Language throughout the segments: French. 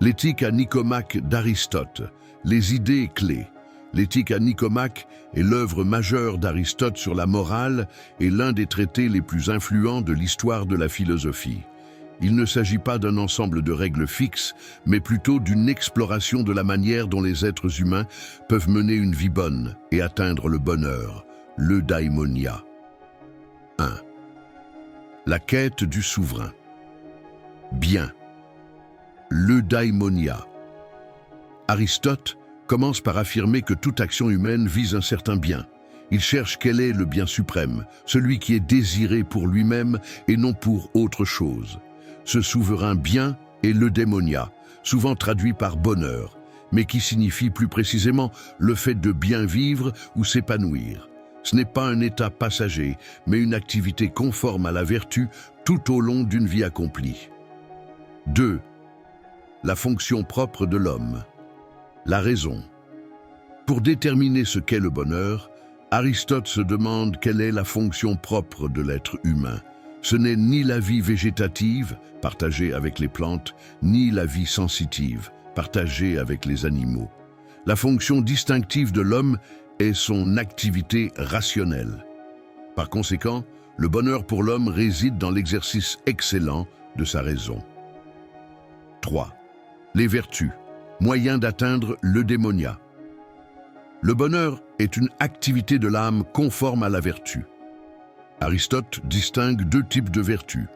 L'éthique à Nicomaque d'Aristote, les idées clés. L'éthique à Nicomaque est l'œuvre majeure d'Aristote sur la morale et l'un des traités les plus influents de l'histoire de la philosophie. Il ne s'agit pas d'un ensemble de règles fixes, mais plutôt d'une exploration de la manière dont les êtres humains peuvent mener une vie bonne et atteindre le bonheur, l'eudaimonia. 1. La quête du souverain. Bien. L'eudaimonia. Aristote commence par affirmer que toute action humaine vise un certain bien. Il cherche quel est le bien suprême, celui qui est désiré pour lui-même et non pour autre chose. Ce souverain bien est l'eudaimonia, souvent traduit par bonheur, mais qui signifie plus précisément le fait de bien vivre ou s'épanouir. Ce n'est pas un état passager, mais une activité conforme à la vertu tout au long d'une vie accomplie. 2. La fonction propre de l'homme. La raison. Pour déterminer ce qu'est le bonheur, Aristote se demande quelle est la fonction propre de l'être humain. Ce n'est ni la vie végétative, partagée avec les plantes, ni la vie sensitive, partagée avec les animaux. La fonction distinctive de l'homme est son activité rationnelle. Par conséquent, le bonheur pour l'homme réside dans l'exercice excellent de sa raison. 3. Les vertus, moyen d'atteindre l'eudaimonia. Le bonheur est une activité de l'âme conforme à la vertu. Aristote distingue deux types de vertus,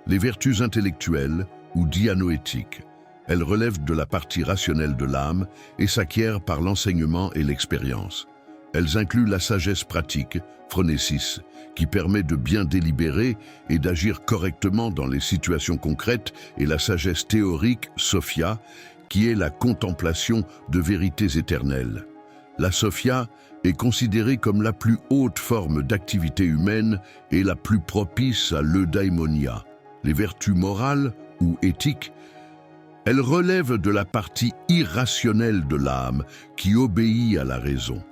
les vertus intellectuelles ou dianoétiques. Elles relèvent de la partie rationnelle de l'âme et s'acquièrent par l'enseignement et l'expérience. Elles incluent la sagesse pratique, phronésis, qui permet de bien délibérer et d'agir correctement dans les situations concrètes, et la sagesse théorique, sophia, qui est la contemplation de vérités éternelles. La sophia est considérée comme la plus haute forme d'activité humaine et la plus propice à l'eudaimonia. Les vertus morales ou éthiques, elles relèvent de la partie irrationnelle de l'âme qui obéit à la raison.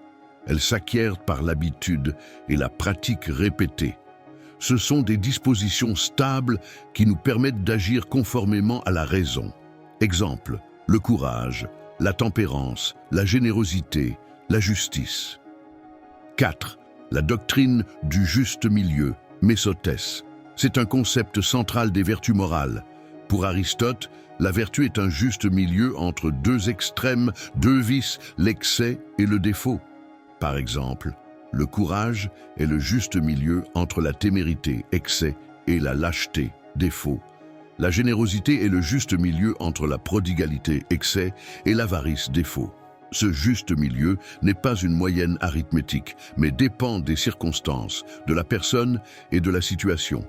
Elles s'acquièrent par l'habitude et la pratique répétée. Ce sont des dispositions stables qui nous permettent d'agir conformément à la raison. Exemple, le courage, la tempérance, la générosité, la justice. 4. La doctrine du juste milieu, mésotès. C'est un concept central des vertus morales. Pour Aristote, la vertu est un juste milieu entre deux extrêmes, deux vices, l'excès et le défaut. Par exemple, le courage est le juste milieu entre la témérité, excès, et la lâcheté, défaut. La générosité est le juste milieu entre la prodigalité, excès, et l'avarice, défaut. Ce juste milieu n'est pas une moyenne arithmétique, mais dépend des circonstances, de la personne et de la situation.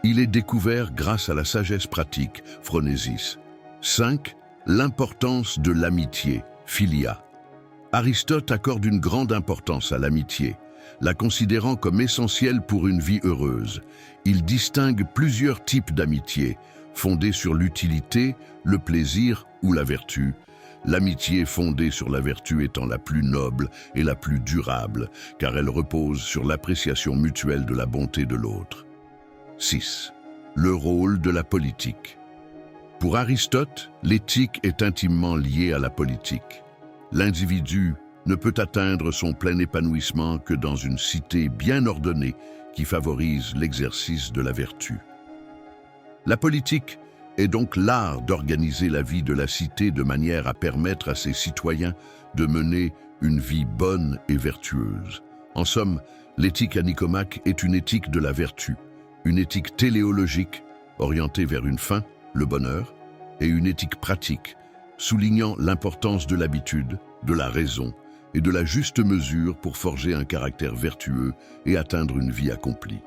Il est découvert grâce à la sagesse pratique, phronésis. 5. L'importance de l'amitié, philia. Aristote accorde une grande importance à l'amitié, la considérant comme essentielle pour une vie heureuse. Il distingue plusieurs types d'amitié, fondée sur l'utilité, le plaisir ou la vertu. L'amitié fondée sur la vertu étant la plus noble et la plus durable, car elle repose sur l'appréciation mutuelle de la bonté de l'autre. 6. Le rôle de la politique. Pour Aristote, l'éthique est intimement liée à la politique. L'individu ne peut atteindre son plein épanouissement que dans une cité bien ordonnée qui favorise l'exercice de la vertu. La politique est donc l'art d'organiser la vie de la cité de manière à permettre à ses citoyens de mener une vie bonne et vertueuse. En somme, l'éthique à Nicomaque est une éthique de la vertu, une éthique téléologique orientée vers une fin, le bonheur, et une éthique pratique, soulignant l'importance de l'habitude, de la raison et de la juste mesure pour forger un caractère vertueux et atteindre une vie accomplie.